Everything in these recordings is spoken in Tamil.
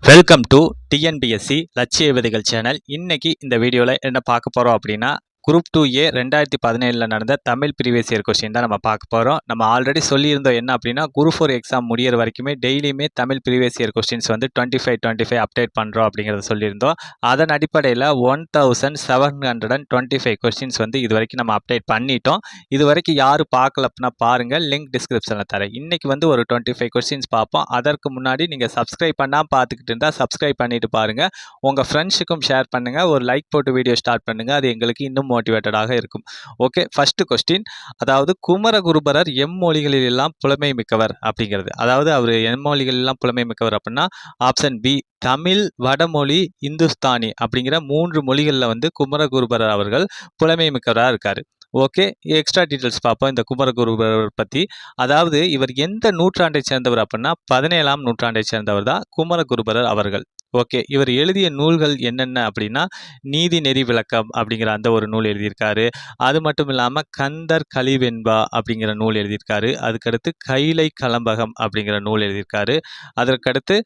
வெல்கம் டு டிஎன்பிஎஸ்சி லட்சிய விதைகள் சேனல். இன்னைக்கு இந்த வீடியோவில் என்ன பார்க்க போகிறோம் அப்படின்னா, குரூப் 2A 2017 நடந்த தமிழ் ப்ரீவியஸ் இயர் கொஸ்டின் தான் நம்ம பார்க்க போகிறோம். நம்ம ஆல்ரெடி சொல்லியிருந்தோம் என்ன அப்படின்னா, குரூப் 4 எக்ஸாம் முடியிற வரைக்குமே டெய்லியுமே தமிழ் ப்ரீவியஸ் இயர் கொஸ்டின்ஸ் வந்து 25 அப்டேட் பண்ணுறோம் அப்படிங்கிறத சொல்லியிருந்தோம். அதன் அடிப்படையில் 1725 கொஸ்டின்ஸ் வந்து இது வரைக்கும் நம்ம அப்டேட் பண்ணிட்டோம். இது வரைக்கும் யார் பார்க்கல அப்படின்னா பாருங்கள், லிங்க் டிஸ்கிரிப்ஷனில் தரேன். இன்றைக்கி வந்து ஒரு 25 கொஸ்டின்ஸ் பார்ப்போம். அதற்கு முன்னாடி நீங்கள் சப்ஸ்கிரைப் பண்ணால் பார்த்துக்கிட்டு இருந்தால் சப்ஸ்கிரைப் பண்ணிட்டு பாருங்கள். உங்கள் ஃப்ரெண்ட்ஸுக்கும் ஷேர் பண்ணுங்கள், ஒரு லைக் போட்டு வீடியோ ஸ்டார்ட் பண்ணுங்கள். அது எங்களுக்கு இன்னும் மோட்டிவேட்டடாக இருக்கும். ஓகே, ஃபர்ஸ்ட் கொஸ்டின், அதாவது குமரகுருபரர் எம்மொழிகளில் எல்லாம் புலமை மிக்கவர் அப்படிங்கிறது. அதாவது அவர் எம்மொழிகளில் எல்லாம் புலமை மிக்கவர் அப்படின்னா ஆப்ஷன் பி தமிழ், வடமொழி, இந்துஸ்தானி அப்படிங்கிற 3 மொழிகளில் வந்து குமரகுருபரர் அவர்கள் புலமை மிக்கவராக இருக்கார். ஓகே, எக்ஸ்ட்ரா டீட்டெயில்ஸ் பார்ப்போம் இந்த குமரகுருபரர் பற்றி. அதாவது இவர் எந்த நூற்றாண்டை சேர்ந்தவர் அப்படின்னா 17ஆம் நூற்றாண்டை சேர்ந்தவர் தான் குமரகுருபரர் அவர்கள். ஓகே, இவர் எழுதிய நூல்கள் என்னென்ன அப்படின்னா, நீதி நெறி விளக்கம் அப்படிங்கிற அந்த ஒரு நூல் எழுதியிருக்காரு. அது மட்டும் இல்லாமல் கந்தர் கலிவெண்பா அப்படிங்கிற நூல் எழுதியிருக்காரு. அதுக்கடுத்து கைலை கலம்பகம் அப்படிங்கிற நூல் எழுதியிருக்காரு. அதற்கடுத்து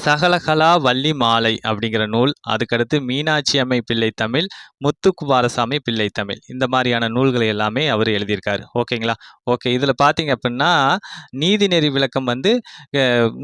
சகலகலா வள்ளி மாலை அப்படிங்கிற நூல். அதுக்கடுத்து மீனாட்சி அம்மை பிள்ளை தமிழ், முத்துக்குமாரசாமி பிள்ளை தமிழ், இந்த மாதிரியான நூல்களை எல்லாமே அவர் எழுதியிருக்காரு. ஓகேங்களா? ஓகே, இதில் பார்த்தீங்க அப்படின்னா நீதிநெறி விளக்கம் வந்து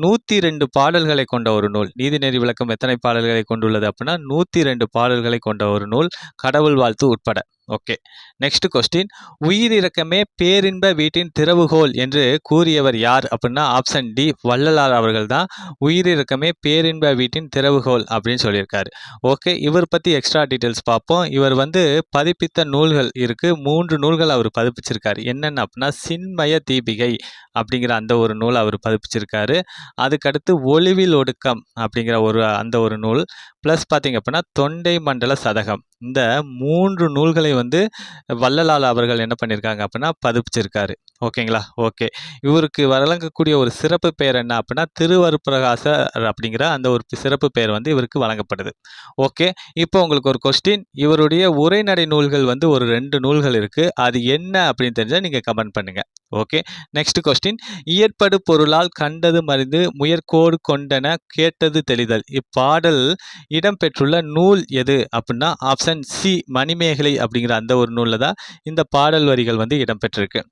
102 பாடல்களை கொண்ட ஒரு நூல். நீதிநெறி விளக்கம் எத்தனை பாடல்களை கொண்டுள்ளது அப்படின்னா 102 பாடல்களை கொண்ட ஒரு நூல், கடவுள் வாழ்த்து உட்பட. ஓகே, நெக்ஸ்ட் கொஸ்டின், உயிரிரக்கமே பேரின்ப வீட்டின் திறவுகோல் என்று கூறியவர் யார் அப்படின்னா ஆப்ஷன் டி வள்ளலார் அவர்கள் தான் உயிரிரக்கமே பேரின்ப வீட்டின் திறவுகோல் அப்படின்னு சொல்லியிருக்காரு. ஓகே, இவர் பற்றி எக்ஸ்ட்ரா டீட்டெயில்ஸ் பார்ப்போம். இவர் வந்து பதிப்பித்த நூல்கள் இருக்குது, 3 நூல்கள் அவர் பதிப்பிச்சிருக்காரு. என்னென்ன அப்படின்னா சின்மய தீபிகை அப்படிங்கிற அந்த ஒரு நூல் அவர் பதிப்பிச்சிருக்காரு. அதுக்கடுத்து ஒளிவில் ஒடுக்கம் அப்படிங்கிற அந்த ஒரு நூல், ப்ளஸ் பார்த்தீங்க அப்படின்னா தொண்டை மண்டல சதகம். இந்த 3 நூல்களை வந்து வள்ளலார் அவர்கள் என்ன பண்ணியிருக்காங்க அப்படின்னா பதிப்பிச்சிருக்காரு. ஓகேங்களா? ஓகே, இவருக்கு வழங்கக்கூடிய ஒரு சிறப்பு பெயர் என்ன அப்படின்னா திருவருட்பிரகாசர் அப்படிங்கிற அந்த ஒரு சிறப்பு பெயர் வந்து இவருக்கு வழங்கப்படுது. ஓகே, இப்போ உங்களுக்கு ஒரு கொஸ்டின், இவருடைய உரைநடை நூல்கள் வந்து ஒரு 2 நூல்கள் இருக்குது. அது என்ன அப்படின்னு தெரிஞ்சால் நீங்கள் கமெண்ட் பண்ணுங்கள். ஓகே, நெக்ஸ்ட் கொஸ்டின், இயற்படு பொருளால் கண்டது மறிந்து முயற்கோடு கொண்டன கேட்டது தெளிதல். இப்பாடல் இடம்பெற்றுள்ள நூல் எது அப்படின்னா ஆப்ஷன் சி மணிமேகலை அப்படிங்கிற அந்த ஒரு நூலில் தான் இந்த பாடல் வரிகள் வந்து இடம்பெற்றிருக்கு.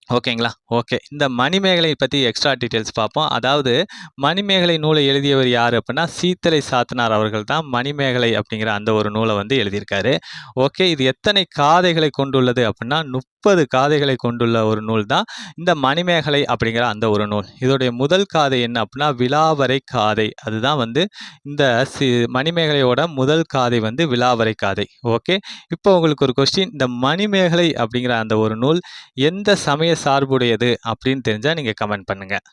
ஓகேங்களா? ஓகே, இந்த மணிமேகலை பற்றி எக்ஸ்ட்ரா டீட்டெயில்ஸ் பார்ப்போம். அதாவது மணிமேகலை நூலை எழுதியவர் யார் அப்படின்னா சீத்தலை சாத்தனார் அவர்கள் தான் மணிமேகலை அப்படிங்கிற அந்த ஒரு நூலை வந்து எழுதியிருக்காரு. ஓகே, இது எத்தனை காதைகளை கொண்டுள்ளது அப்படின்னா 30 காதைகளை கொண்டுள்ள ஒரு நூல் தான் இந்த மணிமேகலை அப்படிங்கிற அந்த ஒரு நூல். இதோடைய முதல் காதை என்ன அப்படின்னா விலாவரை காதை. அதுதான் வந்து இந்த மணிமேகலையோட முதல் காதை வந்து விலாவரை காதை. ஓகே, இப்போ உங்களுக்கு ஒரு கொஸ்டின், இந்த மணிமேகலை அப்படிங்கிற அந்த ஒரு நூல் எந்த சமய சார்புடையது அப்படின்னு தெரிஞ்சால் நீங்கள் கமெண்ட் பண்ணுங்கள்.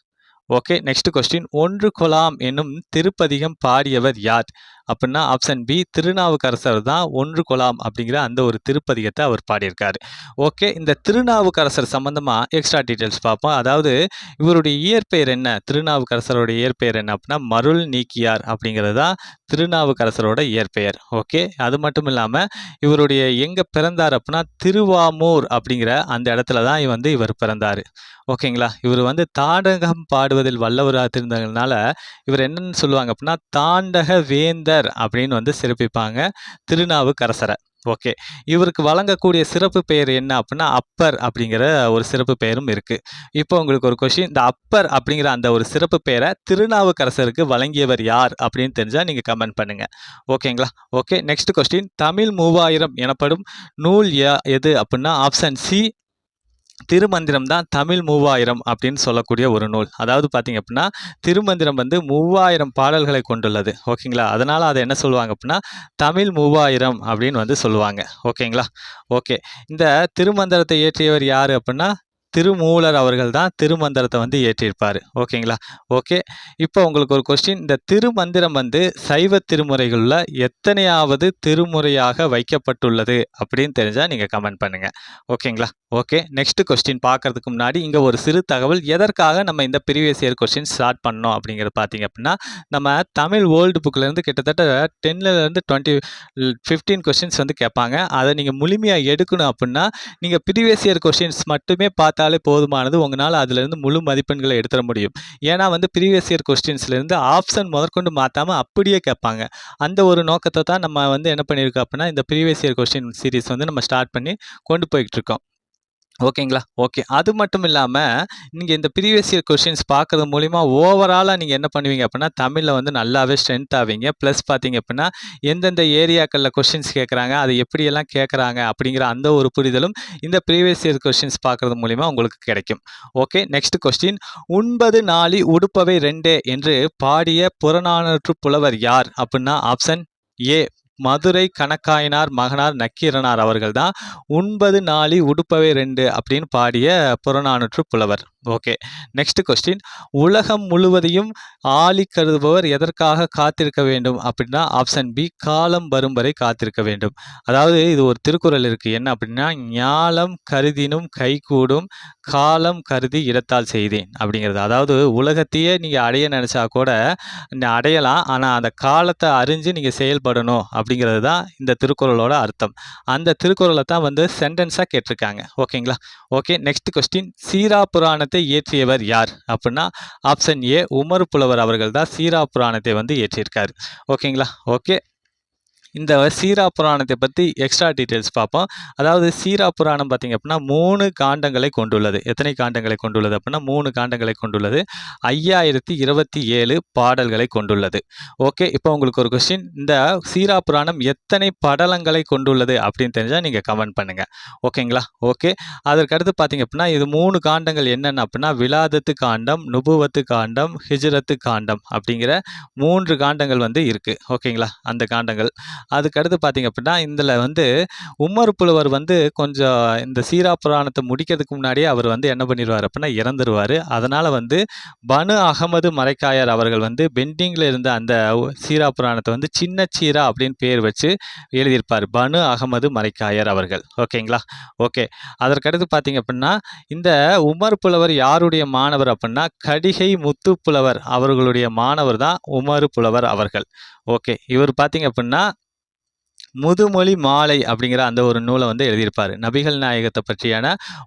ஓகே, நெக்ஸ்ட் கொஸ்டின், ஒன்று கொலாம் என்னும் திருப்பதிகம் பாடியவர் யார் அப்படின்னா ஆப்ஷன் பி திருநாவுக்கரசர் தான் ஒன்று கொலாம் அப்படிங்கிற அந்த ஒரு திருப்பதிகத்தை அவர் பாடியிருக்காரு. ஓகே, இந்த திருநாவுக்கரசர் சம்பந்தமாக எக்ஸ்ட்ரா டீட்டெயில்ஸ் பார்ப்போம். அதாவது இவருடைய இயற்பெயர் என்ன, திருநாவுக்கரசருடைய இயற்பெயர் என்ன அப்படின்னா மருள் நீக்கியார் அப்படிங்கிறது தான் திருநாவுக்கரசரோட இயற்பெயர். ஓகே, அது மட்டும் இல்லாமல் இவருடைய எங்கே பிறந்தார் அப்படின்னா திருவாமூர் அப்படிங்கிற அந்த இடத்துல தான் இவர் பிறந்தார். ஓகேங்களா? இவர் வந்து தாண்டகம் பாடுவதில் வல்லவராக இருந்ததுனால இவர் என்னன்னு சொல்லுவாங்க அப்படின்னா தாண்டக வேந்தர் அப்படின்னு வந்து சிறப்பிப்பாங்க திருநாவுக்கரசரை. ஓகே, இவருக்கு வழங்கக்கூடிய சிறப்பு பெயர் என்ன அப்படின்னா அப்பர் அப்படிங்கிற ஒரு சிறப்பு பெயரும் இருக்குது. இப்போ உங்களுக்கு ஒரு கொஸ்டின், இந்த அப்பர் அப்படிங்கிற அந்த ஒரு சிறப்பு பெயரை திருநாவுக்கரசருக்கு வழங்கியவர் யார் அப்படின்னு தெரிஞ்சால் நீங்கள் கமெண்ட் பண்ணுங்கள். ஓகேங்களா? ஓகே, நெக்ஸ்ட் கொஸ்டின், தமிழ் 3000 எனப்படும் நூல் எது அப்படின்னா ஆப்ஷன் சி திருமந்திரம் தான் தமிழ் 3000 அப்படின்னு சொல்லக்கூடிய ஒரு நூல். அதாவது பார்த்தீங்க அப்படின்னா திருமந்திரம் வந்து 3000 பாடல்களை கொண்டுள்ளது. ஓகேங்களா? அதனால் அதை என்ன சொல்லுவாங்க அப்படின்னா தமிழ் 3000 அப்படின்னு வந்து சொல்லுவாங்க. ஓகேங்களா? ஓகே, இந்த திருமந்திரத்தை இயற்றியவர் யார் அப்படின்னா திருமூலர் அவர்கள் தான் திருமந்திரத்தை வந்து ஏற்றிருப்பார். ஓகேங்களா? ஓகே, இப்போ உங்களுக்கு ஒரு கொஸ்டின், இந்த திருமந்திரம் வந்து சைவ திருமுறைகளில் எத்தனையாவது திருமுறையாக வைக்கப்பட்டுள்ளது அப்படின்னு தெரிஞ்சால் நீங்கள் கமெண்ட் பண்ணுங்கள். ஓகேங்களா? ஓகே, நெக்ஸ்ட் கொஸ்டின் பார்க்கறதுக்கு முன்னாடி இங்கே ஒரு சிறு தகவல், எதற்காக நம்ம இந்த ப்ரீவியஸ் இயர் கொஸ்டின் ஸ்டார்ட் பண்ணோம் அப்படிங்கிறது பார்த்தீங்க அப்படின்னா நம்ம தமிழ் ஓல்டு புக்கிலேருந்து கிட்டத்தட்ட 10லேருந்து 15 கொஸ்டின்ஸ் வந்து கேட்பாங்க. அதை நீங்கள் முழுமையாக எடுக்கணும் அப்படின்னா நீங்கள் ப்ரீவியஸ் இயர் கொஸ்டின்ஸ் மட்டுமே பார்த்தா இருந்தாலே போதுமானது. உங்களால அதிலிருந்து முழு மதிப்பெண்களை எடுத்துற முடியும். ஏன்னா வந்து ப்ரீவியஸ் இயர் கொஸ்டின்ஸ்லேருந்து ஆப்ஷன் முதற்கொண்டு மாத்தாம அப்படியே கேட்பாங்க. அந்த ஒரு நோக்கத்த தான் நம்ம வந்து என்ன பண்ணியிருக்கோம் அப்படின்னா, இந்த ப்ரீவியஸ் இயர் கொஸ்டின் சீரிஸ் வந்து நம்ம ஸ்டார்ட் பண்ணி கொண்டு போய்கிட்டு இருக்கோம். ஓகேங்களா? ஓகே. அது மட்டும் இல்லாம, நீங்க இந்த ப்ரீவியஸ் இயர் கொஸ்டின்ஸ் பார்க்கறது மூலியமா ஓவராலா நீங்க என்ன பண்ணுவீங்க அப்படின்னா, தமிழ்ல வந்து நல்லாவே ஸ்ட்ரென்த் ஆவீங்க. ப்ளஸ் பார்த்தீங்க அப்படின்னா, எந்தெந்த ஏரியாக்கள்ல கொஸ்டின்ஸ் கேட்குறாங்க, அதை எப்படியெல்லாம் கேட்குறாங்க அப்படிங்கிற அந்த ஒரு புரிதலும் இந்த ப்ரீவியஸ் இயர் கொஸ்டின்ஸ் பார்க்கறது மூலியமா உங்களுக்கு கிடைக்கும். ஓகே. Next question. "உண்பது நாழி உடுப்பவை ரெண்டே" என்று பாடிய புறநானூற்றுப் புலவர் யார்? அப்படின்னா ஆப்ஷன் ஏ மதுரை கணக்காயனார் மகனார் நக்கீரனார் அவர்கள் தான் "உண்பது நாழி உடுப்பவை ரெண்டு" அப்படின்னு பாடிய புறநானூற்று புலவர். ஓகே. Next question. "உலகம் முழுவதையும் ஆழி கருதுபவர் எதற்காக காத்திருக்க வேண்டும்?" அப்படின்னா ஆப்ஷன் பி காலம் வரும் வரை காத்திருக்க வேண்டும். அதாவது இது ஒரு திருக்குறள் இருக்கு. என்ன அப்படின்னா, "ஞாலம் கருதினும் கைகூடும் காலம் கருதி இடத்தால் செய்தேன்" அப்படிங்கிறது. அதாவது உலகத்தையே நீங்க அடைய நினைச்சா கூட அடையலாம். ஆனா அந்த காலத்தை அறிஞ்சு நீங்க செயல்படணும் அப்படிங்கிறது தான் இந்த திருக்குறளோட அர்த்தம். அந்த திருக்குறளை தான் வந்து சென்டென்ஸாக கேட்டிருக்காங்க. ஓகேங்களா? ஓகே. Next question. "சீரா புராணத்தை இயற்றியவர் யார்?" அப்படின்னா ஆப்ஷன் ஏ உமர் புலவர் அவர்கள் தான் சீரா புராணத்தை வந்து இயற்றியிருக்காரு. ஓகேங்களா? ஓகே. இந்த சீரா புராணத்தை பற்றி எக்ஸ்ட்ரா டீட்டெயில்ஸ் பார்ப்போம். அதாவது சீரா புராணம் பார்த்தீங்க அப்படின்னா 3 காண்டங்களை கொண்டுள்ளது. எத்தனை காண்டங்களை கொண்டுள்ளது அப்படின்னா 3 காண்டங்களை கொண்டுள்ளது. 5027 பாடல்களை கொண்டுள்ளது. ஓகே. இப்போ உங்களுக்கு ஒரு கொஸ்டின். இந்த சீரா புராணம் எத்தனை படலங்களை கொண்டுள்ளது அப்படின்னு தெரிஞ்சால் நீங்கள் கமெண்ட் பண்ணுங்கள். ஓகேங்களா? ஓகே. அதற்கடுத்து பார்த்தீங்க அப்படின்னா இது 3 காண்டங்கள் என்னென்ன அப்படின்னா விலாதத்து காண்டம், நுபுவத்து காண்டம், ஹிஜ்ரத்து காண்டம் அப்படிங்கிற 3 காண்டங்கள் வந்து இருக்குது. ஓகேங்களா? அந்த காண்டங்கள். அதுக்கடுத்து பார்த்தீங்க அப்படின்னா இதில் வந்து உமர் புலவர் வந்து கொஞ்சம் இந்த சீரா புராணத்தை முடிக்கிறதுக்கு முன்னாடியே அவர் வந்து என்ன பண்ணிடுவார் அப்படின்னா இறந்துருவார். அதனால் வந்து பனு அகமது மரைக்காயர் அவர்கள் வந்து பெண்டிங்கில் இருந்த அந்த சீரா புராணத்தை வந்து சின்ன சீரா அப்படின்னு பேர் வச்சு எழுதியிருப்பார். பனு அகமது மரைக்காயர் அவர்கள். ஓகேங்களா? ஓகே. அதற்கடுத்து பார்த்தீங்க அப்படின்னா இந்த உமர் புலவர் யாருடைய மாணவர் அப்படின்னா கடிகை முத்து புலவர் அவர்களுடைய மாணவர் தான் உமர் புலவர் அவர்கள். ஓகே. இவர் பார்த்தீங்க அப்படின்னா முதுமொழி மாலை அப்படிங்கிற அந்த ஒரு நூலை வந்து எழுதியிருப்பார். நபிகள் நாயகத்தை பற்றியான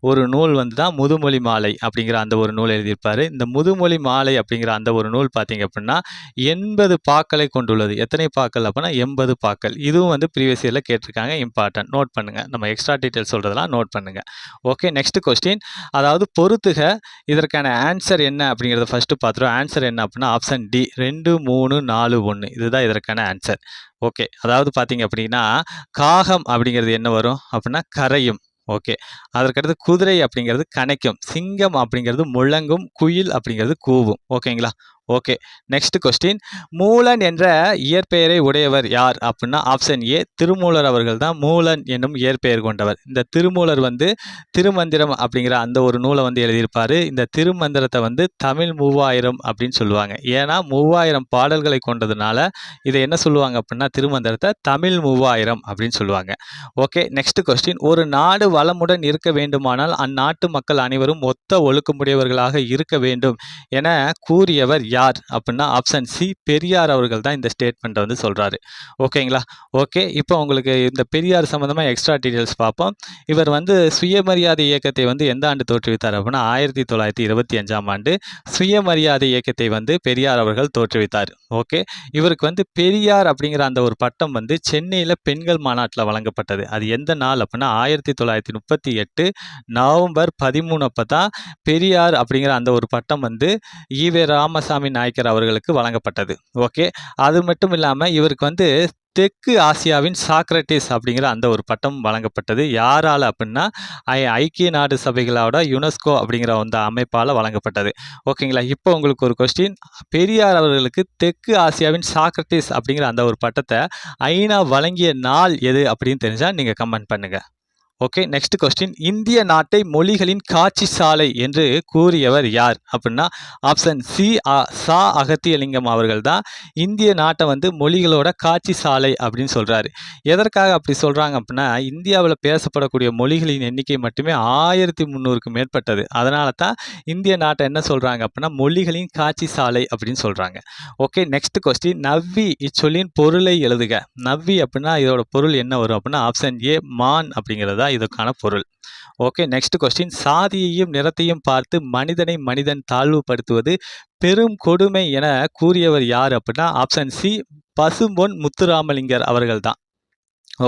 ஒரு நூல் வந்து தான் முதுமொழி மாலை அப்படிங்கிற அந்த ஒரு நூல் எழுதியிருப்பார். இந்த முதுமொழி மாலை அப்படிங்கிற அந்த ஒரு நூல் பார்த்தீங்க அப்படின்னா 80 பாக்களை கொண்டுள்ளது. எத்தனை பாக்கள் அப்படின்னா 80 பாக்கள். இதுவும் வந்து ப்ரீவியஸ் இயரில் கேட்டிருக்காங்க. இம்பார்ட்டன்ட் நோட் பண்ணுங்கள். நம்ம எக்ஸ்ட்ரா டீட்டெயில் சொல்கிறதெல்லாம் நோட் பண்ணுங்கள். ஓகே. Next question. அதாவது பொறுத்துக இதற்கான ஆன்சர் என்ன அப்படிங்கிறத ஃபஸ்ட்டு பார்த்துருவோம். ஆன்சர் என்ன அப்படின்னா ஆப்ஷன் டி 2, 3, 4, 1 இதுதான் இதற்கான ஆன்சர். ஓகே. அதாவது பார்த்தீங்க அப்படின்னா காகம் அப்படிங்கிறது என்ன வரும் அப்படின்னா கரையும். ஓகே. அதற்கடுத்து குதிரை அப்படிங்கிறது கனைக்கும், சிங்கம் அப்படிங்கிறது முழங்கும், குயில் அப்படிங்கிறது கூவும். ஓகேங்களா? ஓகே. Next question. மூலன் என்ற இயற்பெயரை உடையவர் யார் அப்படின்னா ஆப்ஷன் ஏ திருமூலர் அவர்கள் தான் மூலன் என்னும் இயற்பெயர் கொண்டவர். இந்த திருமூலர் வந்து திருமந்திரம் அப்படிங்கிற அந்த ஒரு நூலை வந்து எழுதியிருப்பார். இந்த திருமந்திரத்தை வந்து தமிழ் 3000 அப்படின்னு சொல்லுவாங்க. ஏன்னா 3000 பாடல்களை கொண்டதுனால இதை என்ன சொல்லுவாங்க அப்படின்னா திருமந்திரத்தை தமிழ் 3000 அப்படின்னு சொல்லுவாங்க. ஓகே. Next question. ஒரு நாடு வளமுடன் இருக்க வேண்டுமானால் அந்நாட்டு மக்கள் அனைவரும் ஒத்த ஒழுக்கமுடையவர்களாக இருக்க வேண்டும் என கூறியவர் யார் அப்படின்னா ஆப்ஷன் சி பெரியார் அவர்கள் தான் இந்த ஸ்டேட்மெண்ட்டை வந்து சொல்கிறாரு. ஓகேங்களா? ஓகே. இப்போ உங்களுக்கு இந்த பெரியார் சம்மந்தமாக எக்ஸ்ட்ரா டீட்டெயில்ஸ் பார்ப்போம். இவர் வந்து சுயமரியாதை இயக்கத்தை வந்து எந்த ஆண்டு தோற்றுவித்தார் அப்படின்னா 1925ஆம் ஆண்டு சுயமரியாதை இயக்கத்தை வந்து பெரியார் அவர்கள் தோற்றுவித்தார். ஓகே. இவருக்கு வந்து பெரியார் அப்படிங்கிற அந்த ஒரு பட்டம் வந்து சென்னையில் பெண்கள் மாநாட்டில் வழங்கப்பட்டது. அது எந்த நாள் அப்படின்னா 1938 நவம்பர் 13 அப்போ தான் பெரியார் அப்படிங்கிற அந்த ஒரு பட்டம் வந்து ஈவே ராமசாமி நாயக்கர் அவர்களுக்கு வழங்கப்பட்டது. ஓகே. அது மட்டும் இல்லாமல் இவருக்கு வந்து தெற்கு ஆசியாவின் சாக்ரட்டிஸ் அப்படிங்கிற அந்த ஒரு பட்டம் வழங்கப்பட்டது. யாரால் அப்படின்னா ஐக்கிய நாடு சபைகளோட யுனெஸ்கோ அப்படிங்கிற அந்த அமைப்பால் வழங்கப்பட்டது. ஓகேங்களா? இப்போ உங்களுக்கு ஒரு கொஸ்டின். பெரியார் அவர்களுக்கு தெற்கு ஆசியாவின் சாக்ரட்டிஸ் அப்படிங்கிற அந்த ஒரு பட்டத்தை ஐநா வழங்கிய நாள் எது அப்படின்னு தெரிஞ்சால் நீங்கள் கமெண்ட் பண்ணுங்கள். ஓகே. Next question. இந்திய நாட்டை மொழிகளின் காட்சி சாலை என்று கூறியவர் யார் அப்படின்னா ஆப்ஷன் சி சா அகத்தியலிங்கம் அவர்கள் தான் இந்திய நாட்டை வந்து மொழிகளோட காட்சி சாலை அப்படின்னு சொல்கிறாரு. எதற்காக அப்படி சொல்கிறாங்க அப்படின்னா இந்தியாவில் பேசப்படக்கூடிய மொழிகளின் எண்ணிக்கை மட்டுமே 1300க்கு மேற்பட்டது. அதனால தான் இந்திய நாட்டை என்ன சொல்கிறாங்க அப்படின்னா மொழிகளின் காட்சி சாலை அப்படின்னு சொல்கிறாங்க. ஓகே. Next question. நவ்வி இச்சொல்லின் பொருளை எழுதுக. நவ்வி அப்படின்னா இதோட பொருள் என்ன வரும் அப்படின்னா ஆப்ஷன் ஏ மான் அப்படிங்கிறதா தான் இதுக்கான பொருள். Okay, next question. சாதியையும் நிறத்தையும் பார்த்து மனிதனை மனிதன் தாழ்வுபடுத்துவது பெரும் கொடுமை என கூறியவர் யார் அப்படின்னா ஆப்ஷன் சி பசும்பொன் முத்துராமலிங்கர் அவர்கள் தான்.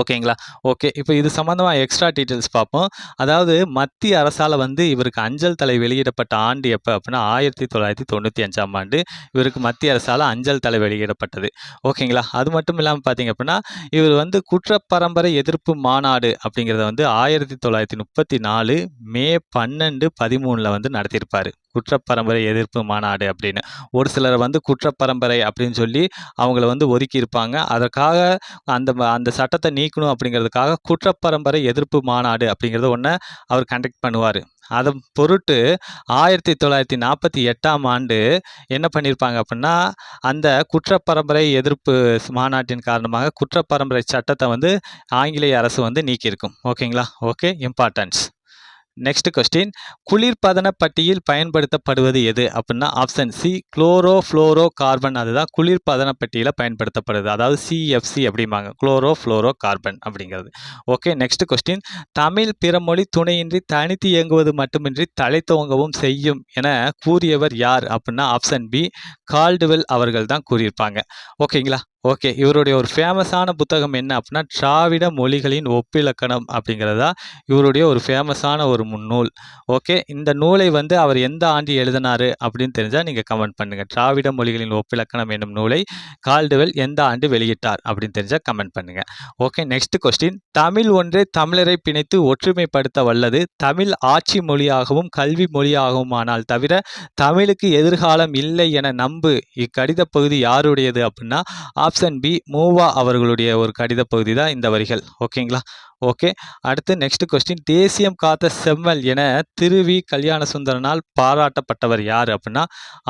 ஓகேங்களா? ஓகே. இப்போ இது சம்மந்தமா எக்ஸ்ட்ரா டீட்டெயில்ஸ் பார்ப்போம். அதாவது மத்திய அரசால வந்து இவருக்கு அஞ்சல் தலை வெளியிடப்பட்ட ஆண்டு எப்போ அப்படின்னா 1995ஆம் ஆண்டு இவருக்கு மத்திய அரசால அஞ்சல் தலை வெளியிடப்பட்டது. ஓகேங்களா? அது மட்டும் இல்லாமல் பார்த்தீங்க அப்படின்னா இவர் வந்து குற்றப்பரம்பரை எதிர்ப்பு மாநாடு அப்படிங்கிறத வந்து 1934 மே 12, 13 வந்து நடத்தியிருப்பார். குற்றப்பரம்பரை எதிர்ப்பு மாநாடு அப்படின்னு. ஒரு சிலர் வந்து குற்றப்பரம்பரை அப்படின்னு சொல்லி அவங்கள வந்து ஒதுக்கியிருப்பாங்க. அதற்காக அந்த சட்டத்தை நீக்கணும் அப்படிங்கிறதுக்காக குற்றப்பரம்பரை எதிர்ப்பு மாநாடு அப்படிங்கிறத ஒன்று அவர் கண்டக்ட் பண்ணுவார். அதன் பொருட்டு 1948ஆம் ஆண்டு என்ன பண்ணியிருப்பாங்க அப்படின்னா அந்த குற்றப்பரம்பரை எதிர்ப்பு மாநாட்டின் காரணமாக குற்றப்பரம்பரை சட்டத்தை வந்து ஆங்கிலேய அரசு வந்து நீக்கியிருக்கும். ஓகேங்களா? Okay, importance. Next question. குளிர்பதன பட்டியில் பயன்படுத்தப்படுவது எது அப்படின்னா ஆப்ஷன் சி குளோரோஃப்ளோரோ கார்பன். அதுதான் குளிர்பதன பட்டியில் பயன்படுத்தப்படுது. அதாவது சிஎஃப்சி அப்படிம்பாங்க, குளோரோஃப்ளோரோ கார்பன் அப்படிங்கிறது. Okay, next question. தமிழ் பிற மொழி துணையின்றி தனித்து இயங்குவது மட்டுமின்றி தலைத்தோங்கவும் செய்யும் என கூறியவர் யார் அப்படின்னா ஆப்ஷன் பி கால்டுவெல் அவர்கள் தான் கூறியிருப்பாங்க. ஓகேங்களா? ஓகே, இவருடைய ஒரு ஃபேமஸான புத்தகம் என்ன அப்படின்னா திராவிட மொழிகளின் ஒப்பிலக்கணம் அப்படிங்கிறதா இவருடைய ஒரு ஃபேமஸான ஒரு நூல். ஓகே, இந்த நூலை வந்து அவர் எந்த ஆண்டு எழுதினார் அப்படின்னு தெரிஞ்சால் நீங்கள் கமெண்ட் பண்ணுங்கள். திராவிட மொழிகளின் ஒப்பிலக்கணம் என்னும் நூலை கால்டுவெல் எந்த ஆண்டு வெளியிட்டார் அப்படின்னு தெரிஞ்சால் கமெண்ட் பண்ணுங்கள். Okay, next question. தமிழ் ஒன்றே தமிழரை பிணைத்து ஒற்றுமைப்படுத்த வல்லது. தமிழ் ஆட்சி மொழியாகவும் கல்வி மொழியாகவும் ஆனால் தவிர தமிழுக்கு எதிர்காலம் இல்லை என நம்பு. இக்கடித பகுதி யாருடையது அப்படின்னா ஆப்ஷன் பி மூவா அவர்களுடைய ஒரு கடித பகுதி தான் இந்த வரிகள். ஓகேங்களா? ஓகே, அடுத்து நெக்ஸ்ட் கொஸ்டின். தேசியம் காத்த செம்மல் என திருவி கல்யாண சுந்தரனால் பாராட்டப்பட்டவர் யார் அப்படின்னா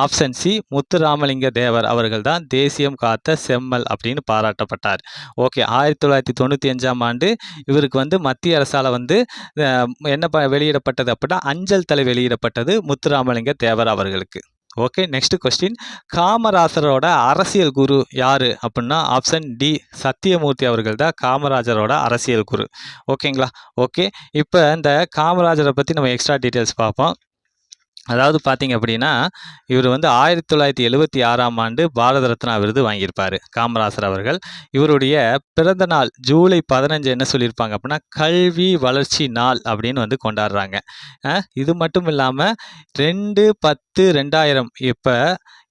ஆப்ஷன் சி முத்துராமலிங்க தேவர் அவர்கள் தான் தேசியம் காத்த செம்மல் அப்படின்னு பாராட்டப்பட்டார். ஓகே, 1995ஆம் ஆண்டு இவருக்கு வந்து மத்திய அரசால் வந்து என்ன வெளியிடப்பட்டது அப்படின்னா அஞ்சல் தலை வெளியிடப்பட்டது முத்துராமலிங்க தேவர் அவர்களுக்கு. Okay, next question. காமராஜரோட அரசியல் குரு யார் அப்படின்னா ஆப்ஷன் டி சத்தியமூர்த்தி அவர்கள் தான் காமராஜரோட அரசியல் குரு. ஓகேங்களா? ஓகே, இப்போ இந்த காமராஜரை பற்றி நம்ம எக்ஸ்ட்ரா டீட்டெயில்ஸ் பார்ப்போம். அதாவது பார்த்தீங்க அப்படின்னா இவர் வந்து 1976ஆம் ஆண்டு பாரத ரத்னா விருது வாங்கியிருப்பார் காமராஜர் அவர்கள். இவருடைய பிறந்த நாள் ஜூலை 15 என்ன சொல்லியிருப்பாங்க அப்படின்னா கல்வி வளர்ச்சி நாள் அப்படின்னு வந்து கொண்டாடுறாங்க. இது மட்டும் இல்லாமல் 2/10/2000 இப்போ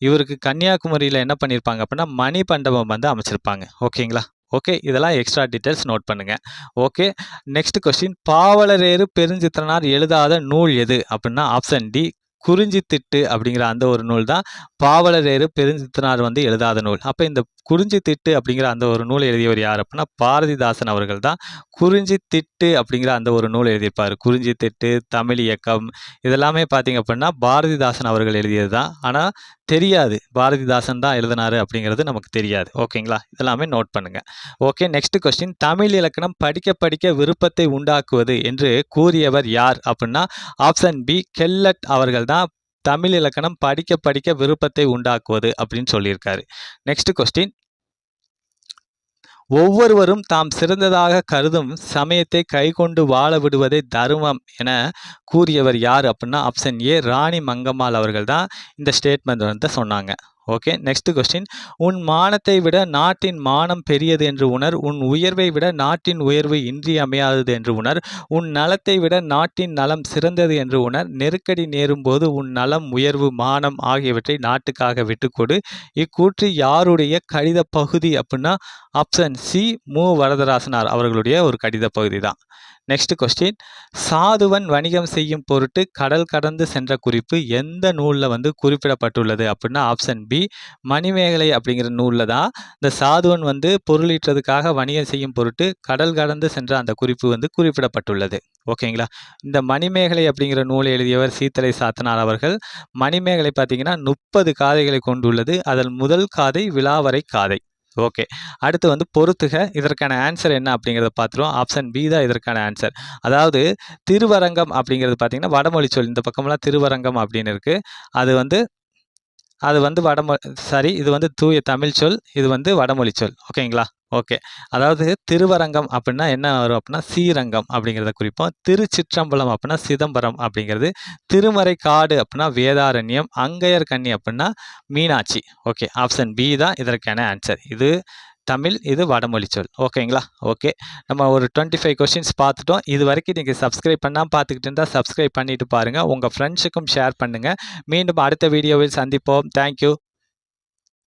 இவருக்கு கன்னியாகுமரியில் என்ன பண்ணியிருப்பாங்க அப்படின்னா மணிமண்டபம் வந்து அமைச்சிருப்பாங்க. ஓகேங்களா? ஓகே, இதெல்லாம் எக்ஸ்ட்ரா டீட்டெயில்ஸ் நோட் பண்ணுங்கள். Okay, next question. Pavalareru Perunchithiranar எழுதாத நூல் எது அப்படின்னா ஆப்ஷன் டி குறிஞ்சித்திட்டு அப்படிங்கிற அந்த ஒரு நூல் தான் பாவலரேறு பெருஞ்சித்திரனார் வந்து எழுதாத நூல். அப்போ இந்த குறிஞ்சித்திட்டு அப்படிங்கிற அந்த ஒரு நூல் எழுதியவர் யார் அப்படின்னா பாரதிதாசன் அவர்கள் தான் குறிஞ்சித்திட்டு அப்படிங்கிற அந்த ஒரு நூல் எழுதியிருப்பார். குறிஞ்சித்திட்டு, தமிழ் இயக்கம் இதெல்லாமே பார்த்தீங்க அப்படின்னா பாரதிதாசன் அவர்கள் எழுதியது தான். ஆனால் தெரியாது பாரதிதாசன் தான் எழுதினாரு அப்படிங்கிறது நமக்கு தெரியாது. ஓகேங்களா? இதெல்லாமே நோட் பண்ணுங்கள். Okay, next question. தமிழ் இலக்கணம் படிக்க படிக்க விருப்பத்தை உண்டாக்குவது என்று கூறியவர் யார் அப்படின்னா ஆப்ஷன் பி கெல்லட் அவர்கள் தான் தமிழ் இலக்கணம் படிக்க படிக்க விருப்பத்தை உண்டாக்குவது அப்படின்னு சொல்லியிருக்காரு. Next question. ஒவ்வொருவரும் தாம் சிறந்ததாக கருதும் சமயத்தை கைக்கொண்டு வாழ விடுவதே தர்மம் என கூறியவர் யார் அப்படின்னா ஆப்ஷன் ஏ ராணி மங்கம்மாள் அவர்கள் தான் இந்த ஸ்டேட்மெண்ட் வந்து சொன்னாங்க. Okay, next question. உன் மானத்தை விட நாட்டின் மானம் பெரியது என்று உணர். உன் உயர்வை விட நாட்டின் உயர்வு இன்றியமையாதது என்று உணர். உன் நலத்தை விட நாட்டின் நலம் சிறந்தது என்று உணர். நெருக்கடி நேரும்போது உன் நலம், உயர்வு, மானம் ஆகியவற்றை நாட்டுக்காக விட்டுக்கொடு. இக்கூற்று யாருடைய கடித பகுதி அப்படின்னா ஆப்ஷன் சி மு வரதராசனார் அவர்களுடைய ஒரு கடித பகுதி தான். Next question. சாதுவன் வணிகம் செய்யும் பொருட்டு கடல் கடந்து சென்ற குறிப்பு எந்த நூலில் வந்து குறிப்பிடப்பட்டுள்ளது அப்படின்னா ஆப்ஷன் பி மணிமேகலை அப்படிங்கிற நூலில் தான் இந்த சாதுவன் வந்து பொருளீட்டுறதுக்காக வணிகம் செய்யும் பொருட்டு கடல் கடந்து சென்ற அந்த குறிப்பு வந்து குறிப்பிடப்பட்டுள்ளது. ஓகேங்களா? இந்த மணிமேகலை அப்படிங்கிற நூலை எழுதியவர் சீத்தலை சாத்தனார் அவர்கள். மணிமேகலை பார்த்தீங்கன்னா 30 காதைகளை கொண்டுள்ளது. அதில் முதல் காதை விலாவரை காதை. ஓகே, அடுத்து வந்து பொறுத்துக. இதற்கான ஆன்சர் என்ன அப்படிங்கிறத பார்த்துருவோம். ஆப்ஷன் பி தான் இதற்கான ஆன்சர். அதாவது திருவரங்கம் அப்படிங்கிறது பார்த்தீங்கன்னா வடமொழி சொல். இந்த பக்கமெல்லாம் திருவரங்கம் அப்படின்னு இருக்குது. அது வந்து இது வந்து தூய தமிழ் சொல். இது வந்து வடமொழி சொல். ஓகேங்களா? ஓகே. அதாவது திருவரங்கம் அப்படின்னா என்ன வரும் அப்படின்னா ஸ்ரீரங்கம் அப்படிங்கிறத குறிப்போம். திருச்சிற்றம்பலம் அப்படின்னா சிதம்பரம் அப்படிங்கிறது. திருமறைக்காடு அப்படின்னா வேதாரண்யம். அங்கையர் கன்னி அப்படின்னா மீனாட்சி. ஓகே. ஆப்ஷன் பி தான் இதற்கான ஆன்சர். இது தமிழ், இது வடமொழி சொல். ஓகேங்களா? ஓகே. நம்ம ஒரு 25 கொஸ்டின்ஸ் பார்த்துட்டோம். இது வரைக்கும் நீங்கள் சப்ஸ்கிரைப் பண்ணாமல் பார்த்துக்கிட்டு இருந்தால் சப்ஸ்கிரைப் பண்ணிட்டு பாருங்கள். உங்கள் ஃப்ரெண்ட்ஸுக்கும் ஷேர் பண்ணுங்கள். மீண்டும் அடுத்த வீடியோவில் சந்திப்போம். தேங்க்யூ.